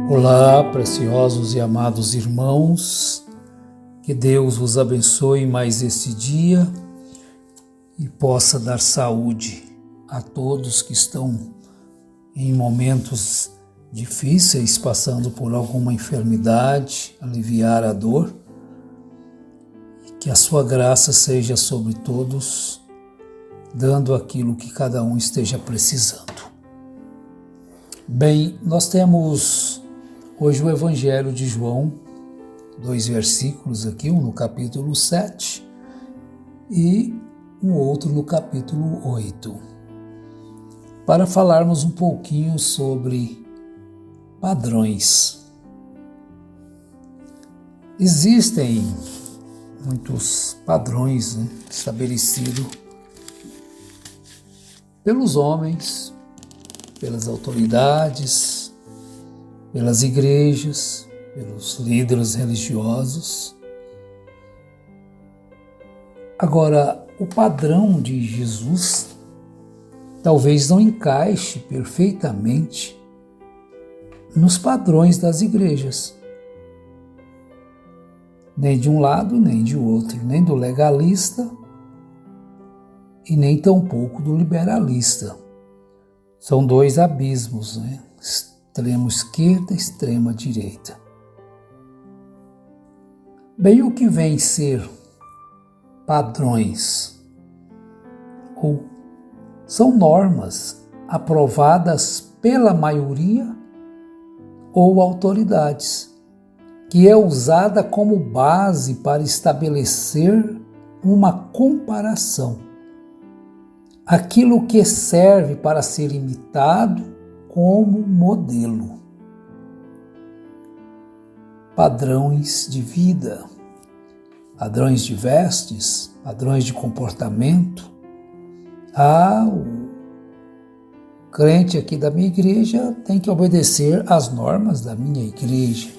Olá, preciosos e amados irmãos, que Deus vos abençoe mais esse dia e possa dar saúde a todos que estão em momentos difíceis, passando por alguma enfermidade, aliviar a dor, que a sua graça seja sobre todos, dando aquilo que cada um esteja precisando. Bem, nós temos hoje o Evangelho de João, 2 versículos aqui, um no capítulo 7 e um outro no capítulo 8, para falarmos um pouquinho sobre padrões. Existem muitos padrões estabelecidos pelos homens, pelas autoridades, pelas igrejas, pelos líderes religiosos. Agora, o padrão de Jesus talvez não encaixe perfeitamente nos padrões das igrejas. Nem de um lado, nem de outro, nem do legalista e nem tampouco do liberalista. São dois abismos, extremo esquerda e extrema direita. Bem, o que vem ser padrões ou são normas aprovadas pela maioria ou autoridades, que é usada como base para estabelecer uma comparação. Aquilo que serve para ser imitado como modelo. Padrões de vida, padrões de vestes, padrões de comportamento. O crente aqui da minha igreja tem que obedecer às normas da minha igreja.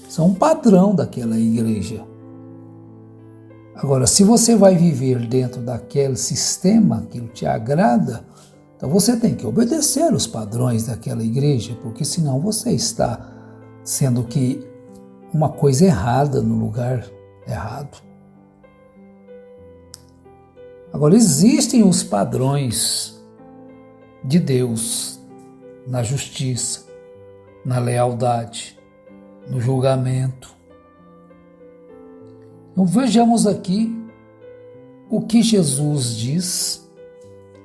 São um padrão daquela igreja. Agora, se você vai viver dentro daquele sistema que te agrada, então você tem que obedecer os padrões daquela igreja, porque senão você está sendo que uma coisa errada no lugar errado. Agora, existem os padrões de Deus na justiça, na lealdade, no julgamento. Então vejamos aqui o que Jesus diz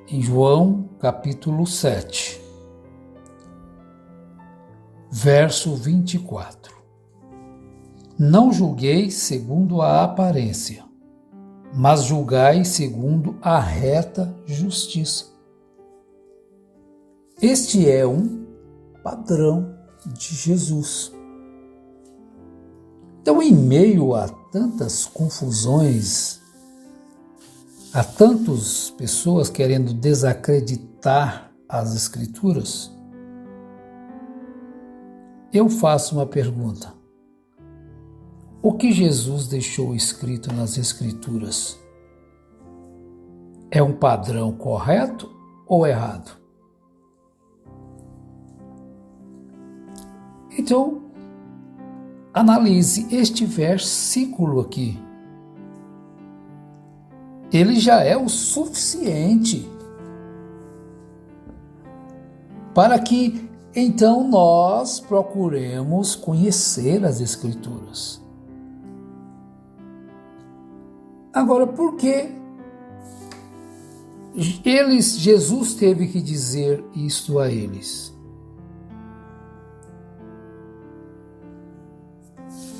em João capítulo 7, verso 24. Não julgueis segundo a aparência, mas julgai segundo a reta justiça. Este é um padrão de Jesus. Então, em meio a tantas confusões, a tantas pessoas querendo desacreditar as Escrituras, eu faço uma pergunta. O que Jesus deixou escrito nas Escrituras é um padrão correto ou errado? Então, analise este versículo aqui. Ele já é o suficiente para que, então, nós procuremos conhecer as Escrituras. Agora, por que Jesus teve que dizer isto a eles?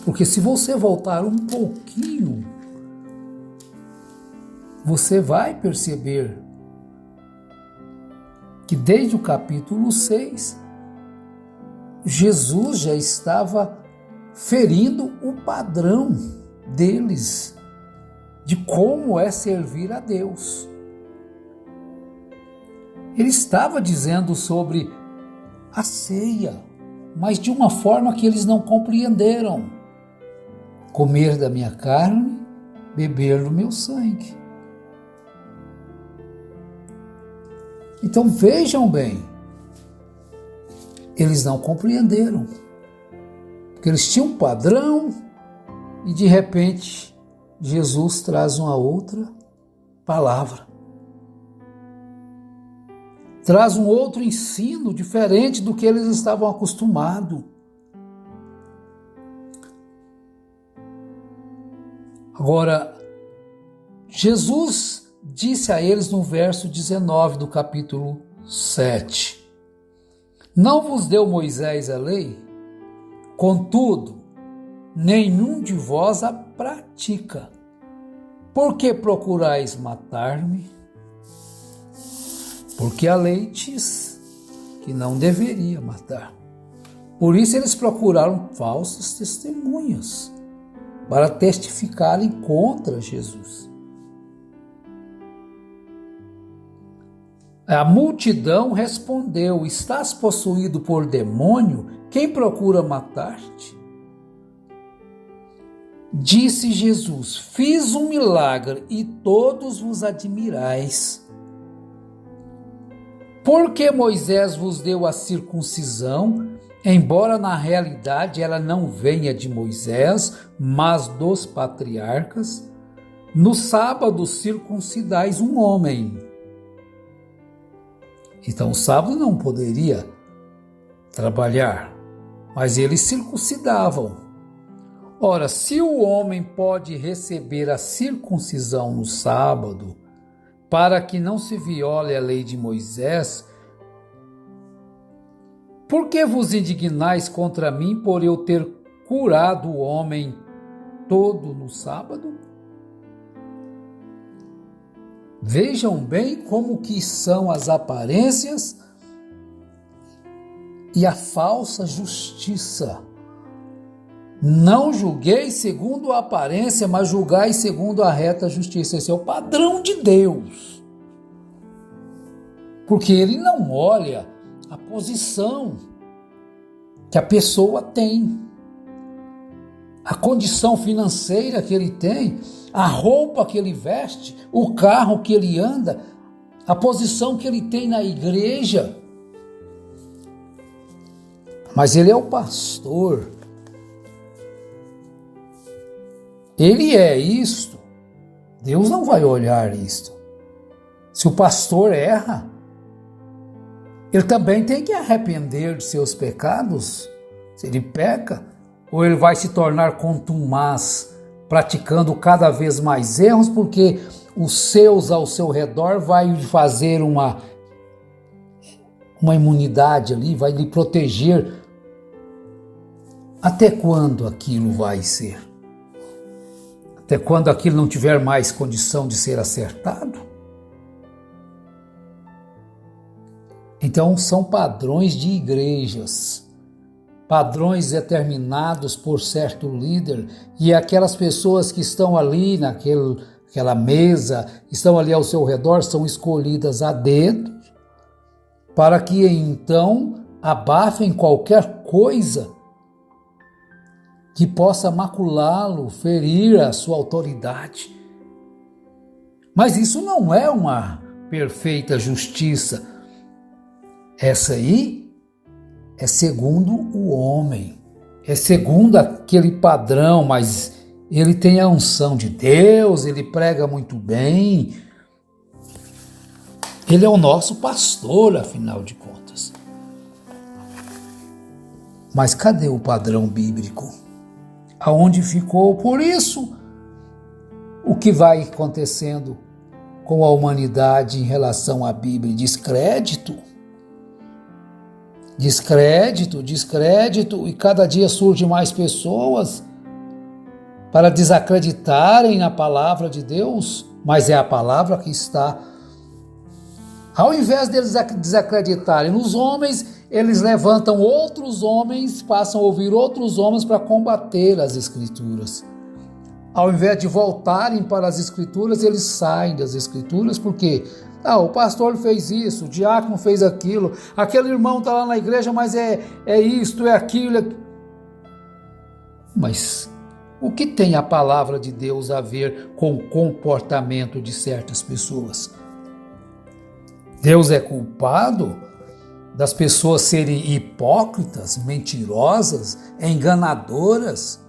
Porque se você voltar um pouquinho, você vai perceber que desde o capítulo 6, Jesus já estava ferindo o padrão deles, de como é servir a Deus. Ele estava dizendo sobre a ceia, mas de uma forma que eles não compreenderam. Comer da minha carne, beber do meu sangue. Então vejam bem, eles não compreenderam. Porque eles tinham um padrão e de repente Jesus traz uma outra palavra. Traz um outro ensino diferente do que eles estavam acostumados. Agora, Jesus disse a eles no verso 19 do capítulo 7: Não vos deu Moisés a lei? Contudo, nenhum de vós a pratica. Por que procurais matar-me? Porque a lei diz que não deveria matar. Por isso eles procuraram falsas testemunhas para testificarem contra Jesus. A multidão respondeu: Estás possuído por demônio? Quem procura matar-te? Disse Jesus: Fiz um milagre e todos vos admirais. Porque Moisés vos deu a circuncisão, embora na realidade ela não venha de Moisés, mas dos patriarcas? No sábado circuncidais um homem. Então o sábado não poderia trabalhar, mas eles circuncidavam. Ora, se o homem pode receber a circuncisão no sábado, para que não se viole a lei de Moisés, por que vos indignais contra mim por eu ter curado o homem todo no sábado? Vejam bem como que são as aparências e a falsa justiça. Não julgueis segundo a aparência, mas julgai segundo a reta justiça. Esse é o padrão de Deus. Porque ele não olha a posição que a pessoa tem, a condição financeira que ele tem, a roupa que ele veste, o carro que ele anda, a posição que ele tem na igreja. Mas ele é o pastor. Ele é isto. Deus não vai olhar isto. Se o pastor erra, ele também tem que arrepender de seus pecados. Se ele peca, ou ele vai se tornar contumaz, praticando cada vez mais erros, porque os seus ao seu redor vai fazer uma imunidade ali, vai lhe proteger. Até quando aquilo vai ser? Até quando aquilo não tiver mais condição de ser acertado? Então são padrões de igrejas, padrões determinados por certo líder, e aquelas pessoas que estão ali naquela mesa, estão ali ao seu redor, são escolhidas a dedo, para que então abafem qualquer coisa que possa maculá-lo, ferir a sua autoridade. Mas isso não é uma perfeita justiça. Essa aí é segundo o homem, é segundo aquele padrão, mas ele tem a unção de Deus, ele prega muito bem, ele é o nosso pastor, afinal de contas. Mas cadê o padrão bíblico? Aonde ficou? Por isso, o que vai acontecendo com a humanidade em relação à Bíblia? Descrédito, e cada dia surgem mais pessoas para desacreditarem na palavra de Deus, mas é a palavra que está. Ao invés deles desacreditarem nos homens, eles levantam outros homens, passam a ouvir outros homens para combater as Escrituras. Ao invés de voltarem para as Escrituras, eles saem das Escrituras, porque o pastor fez isso, o diácono fez aquilo, aquele irmão está lá na igreja, mas é isto, é aquilo. Mas o que tem a palavra de Deus a ver com o comportamento de certas pessoas? Deus é culpado das pessoas serem hipócritas, mentirosas, enganadoras,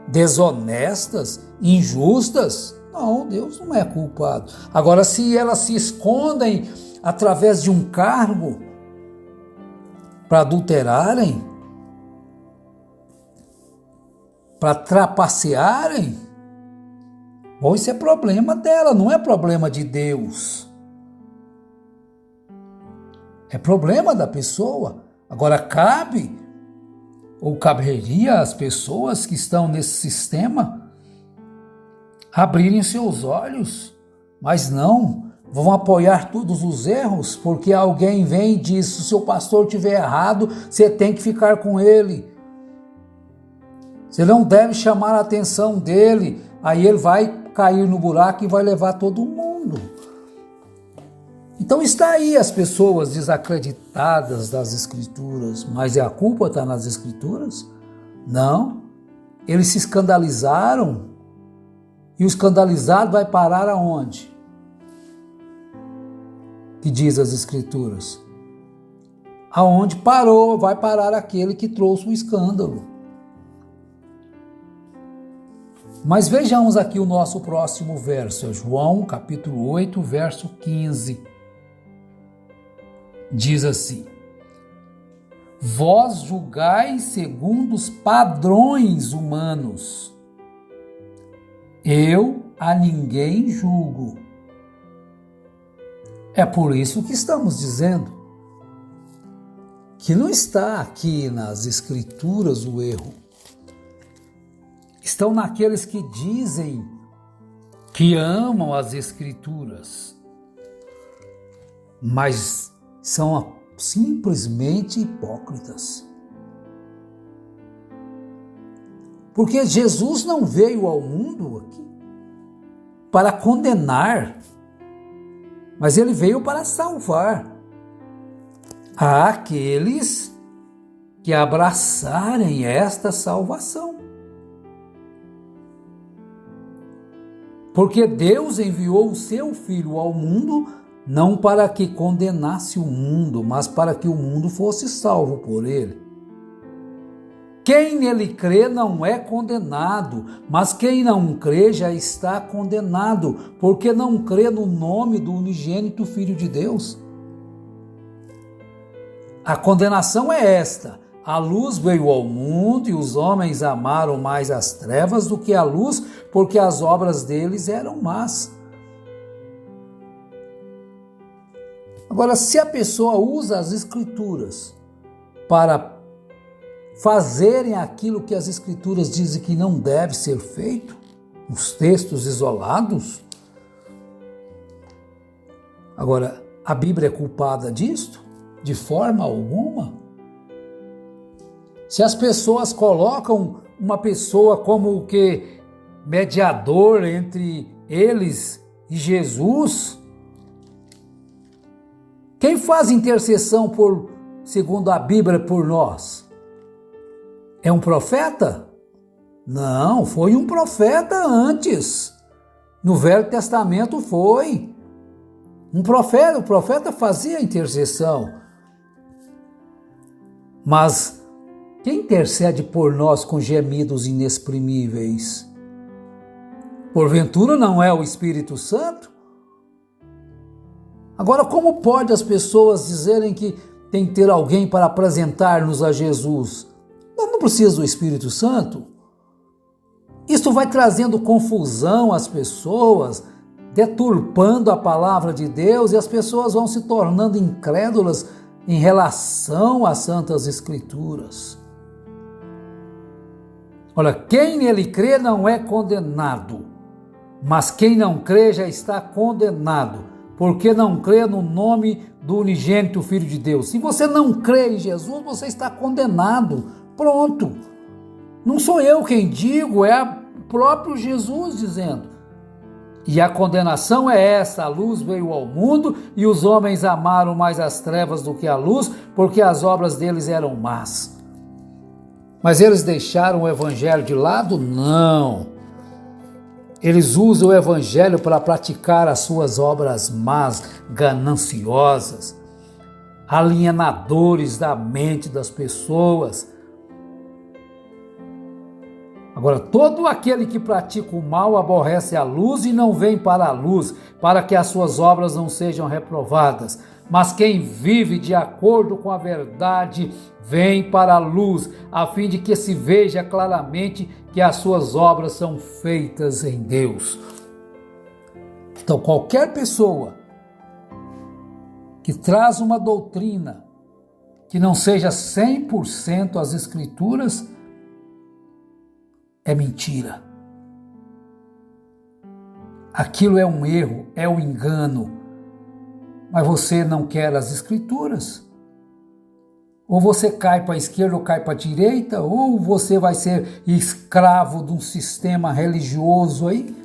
desonestas, injustas. Não, Deus não é culpado. Agora, se elas se escondem através de um cargo para adulterarem, para trapacearem, bom, isso é problema dela, não é problema de Deus. É problema da pessoa. Agora, cabe ou caberia às pessoas que estão nesse sistema abrirem seus olhos, mas não vão apoiar todos os erros, porque alguém vem e diz: se o seu pastor estiver errado, você tem que ficar com ele. Você não deve chamar a atenção dele, aí ele vai cair no buraco e vai levar todo mundo. Então está aí as pessoas desacreditadas das Escrituras, mas a culpa está nas Escrituras? Não. Eles se escandalizaram, e o escandalizado vai parar aonde? Que diz as Escrituras? Aonde parou, vai parar aquele que trouxe o escândalo. Mas vejamos aqui o nosso próximo verso, é João capítulo 8, verso 15. Diz assim: vós julgais segundo os padrões humanos, eu a ninguém julgo. É por isso que estamos dizendo que não está aqui nas Escrituras o erro. Estão naqueles que dizem que amam as Escrituras, mas são simplesmente hipócritas. Porque Jesus não veio ao mundo aqui para condenar, mas ele veio para salvar aqueles que abraçarem esta salvação. Porque Deus enviou o seu Filho ao mundo não para que condenasse o mundo, mas para que o mundo fosse salvo por ele. Quem nele crê não é condenado, mas quem não crê já está condenado, porque não crê no nome do unigênito Filho de Deus. A condenação é esta: a luz veio ao mundo e os homens amaram mais as trevas do que a luz, porque as obras deles eram más. Agora, se a pessoa usa as Escrituras para fazerem aquilo que as Escrituras dizem que não deve ser feito, os textos isolados, agora, a Bíblia é culpada disto? De forma alguma. Se as pessoas colocam uma pessoa como o que mediador entre eles e Jesus, quem faz intercessão segundo a Bíblia por nós? É um profeta? Não, foi um profeta antes. No Velho Testamento foi um profeta, o profeta fazia intercessão. Mas quem intercede por nós com gemidos inexprimíveis? Porventura não é o Espírito Santo? Agora, como pode as pessoas dizerem que tem que ter alguém para apresentar-nos a Jesus? Não precisa do Espírito Santo? Isso vai trazendo confusão às pessoas, deturpando a palavra de Deus, e as pessoas vão se tornando incrédulas em relação às Santas Escrituras. Olha, quem nele crê não é condenado, mas quem não crê já está condenado, porque não crê no nome do unigênito Filho de Deus. Se você não crê em Jesus, você está condenado. Pronto. Não sou eu quem digo, é o próprio Jesus dizendo. E a condenação é essa: a luz veio ao mundo e os homens amaram mais as trevas do que a luz, porque as obras deles eram más. Mas eles deixaram o evangelho de lado? Não. Eles usam o evangelho para praticar as suas obras más, gananciosas. alienadores da mente das pessoas. Agora, todo aquele que pratica o mal aborrece a luz e não vem para a luz, para que as suas obras não sejam reprovadas. Mas quem vive de acordo com a verdade vem para a luz, a fim de que se veja claramente que as suas obras são feitas em Deus. Então, qualquer pessoa que traz uma doutrina que não seja 100% as Escrituras, é mentira. Aquilo é um erro, é um engano. Mas você não quer as Escrituras. Ou você cai para a esquerda ou cai para a direita, ou você vai ser escravo de um sistema religioso aí,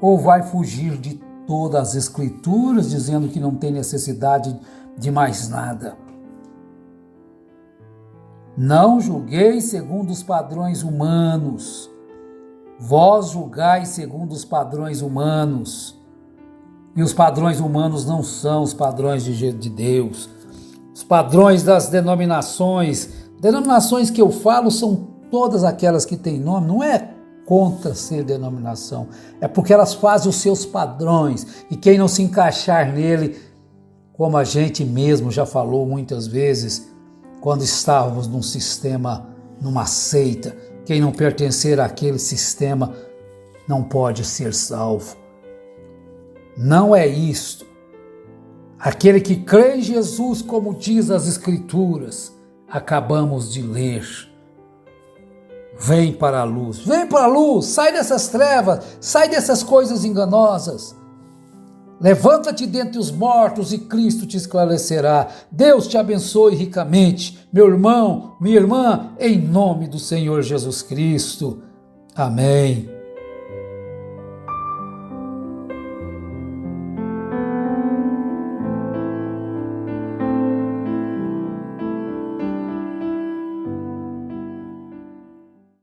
ou vai fugir de todas as Escrituras, dizendo que não tem necessidade de mais nada. Não julgueis segundo os padrões humanos. Vós julgais segundo os padrões humanos. E os padrões humanos não são os padrões de Deus. Os padrões das denominações que eu falo são todas aquelas que têm nome, não é contra ser denominação, é porque elas fazem os seus padrões, e quem não se encaixar nele, como a gente mesmo já falou muitas vezes, quando estávamos num sistema, numa seita, quem não pertencer àquele sistema não pode ser salvo. Não é isto. Aquele que crê em Jesus, como diz as Escrituras, acabamos de ler. Vem para a luz, sai dessas trevas, sai dessas coisas enganosas. Levanta-te dentre os mortos e Cristo te esclarecerá. Deus te abençoe ricamente, meu irmão, minha irmã, em nome do Senhor Jesus Cristo. Amém.